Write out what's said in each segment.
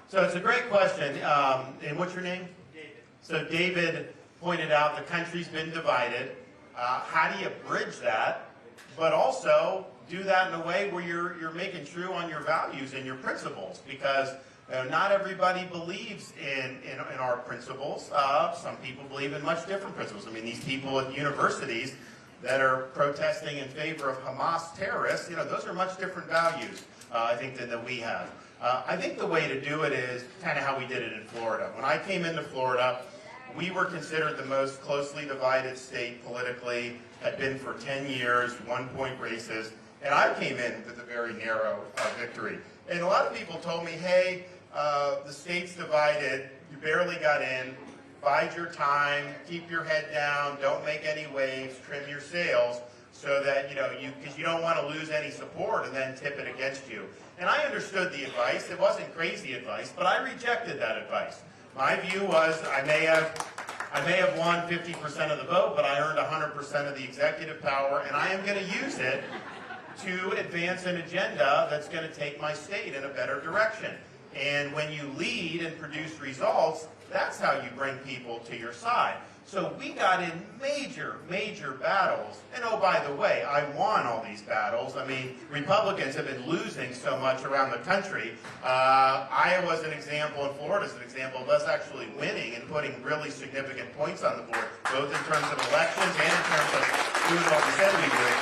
So it's a great question. And what's your name? David. So David pointed out the country's been divided. How do you bridge that, but also do that in a way where you're making true on your values and your principles? Because not everybody believes in our principles. Some people believe in much different principles. I mean, these people at universities that are protesting in favor of Hamas terrorists, those are much different values, I think, than we have. I think the way to do it is kind of how we did it in Florida. When I came into Florida, we were considered the most closely divided state politically, had been for 10 years, 1-point races, and I came in with a very narrow victory. And a lot of people told me, hey, the state's divided, you barely got in, bide your time, keep your head down, don't make any waves, trim your sails, so that, because you don't want to lose any support and then tip it against you. And I understood the advice. It wasn't crazy advice, but I rejected that advice. My view was I may have won 50% of the vote, but I earned 100% of the executive power, and I am going to use it to advance an agenda that's going to take my state in a better direction. And when you lead and produce results, that's how you bring people to your side. So we got in major, major battles. And oh, by the way, I won all these battles. I mean, Republicans have been losing so much around the country. Iowa's an example, and Florida's an example of us actually winning and putting really significant points on the board, both in terms of elections and in terms of doing what we said we would.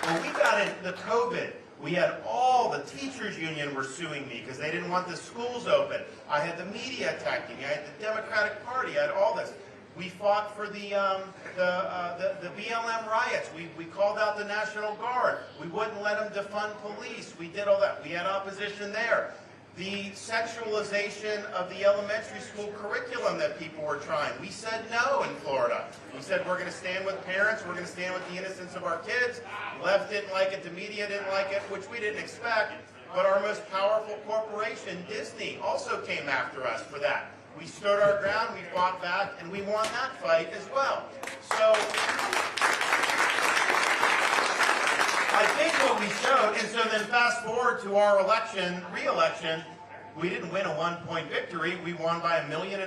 When we got into COVID, we had all the teachers union were suing me because they didn't want the schools open. I had the media attacking me. I had the Democratic Party. I had all this. We fought for the BLM riots. We called out the National Guard. We wouldn't let them defund police. We did all that. We had opposition there. The sexualization of the elementary school curriculum that people were trying. We said no in Florida. We said we're going to stand with parents. We're going to stand with the innocence of our kids. Left didn't like it. The media didn't like it, which we didn't expect. But our most powerful corporation, Disney, also came after us for that. We stood our ground, we fought back, and we won that fight as well. So I think what we showed, and so then fast forward to our re-election, we didn't win a 1-point victory. We won by 1.5 million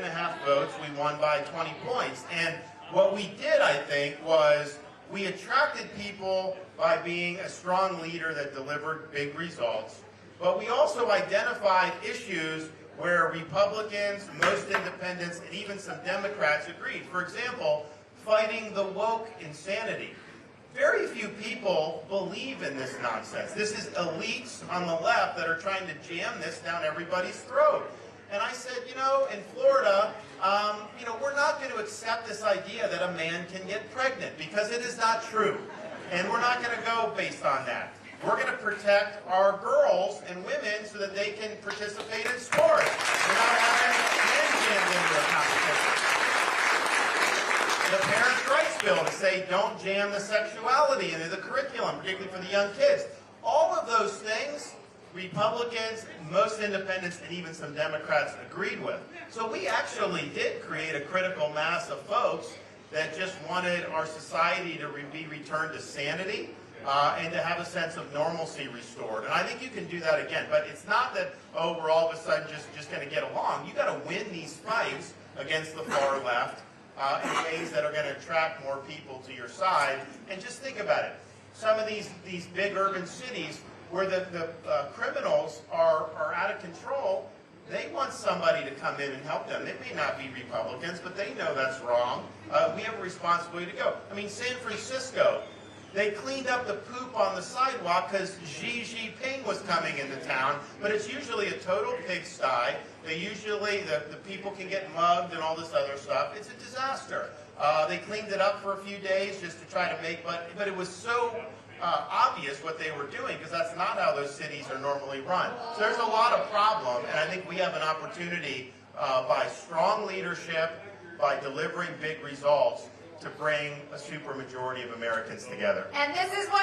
votes. We won by 20 points. And what we did, I think, was we attracted people by being a strong leader that delivered big results. But we also identified issues where Republicans, most independents, and even some Democrats agreed. For example, fighting the woke insanity. Very few people believe in this nonsense. This is elites on the left that are trying to jam this down everybody's throat. And I said, in Florida, we're not going to accept this idea that a man can get pregnant because it is not true. And we're not going to go based on that. We're going to protect our girls and women so that they can participate in sports. We're not having men jammed into a competition. The Parents' Rights Bill to say don't jam the sexuality into the curriculum, particularly for the young kids. All of those things, Republicans, most independents, and even some Democrats agreed with. So we actually did create a critical mass of folks that just wanted our society to be returned to sanity. And to have a sense of normalcy restored. And I think you can do that again. But it's not that, we're all of a sudden just going to get along. You've got to win these fights against the far left in ways that are going to attract more people to your side. And just think about it. Some of these big urban cities where the criminals are out of control, they want somebody to come in and help them. It may not be Republicans, but they know that's wrong. We have a responsibility to go. I mean, San Francisco, they cleaned up the poop on the sidewalk because Xi Jinping was coming into town, but it's usually a total pigsty. The people can get mugged and all this other stuff. It's a disaster. They cleaned it up for a few days just to try to but it was so obvious what they were doing because that's not how those cities are normally run. So there's a lot of problem, and I think we have an opportunity by strong leadership, by delivering big results, to bring a supermajority of Americans together. And this is why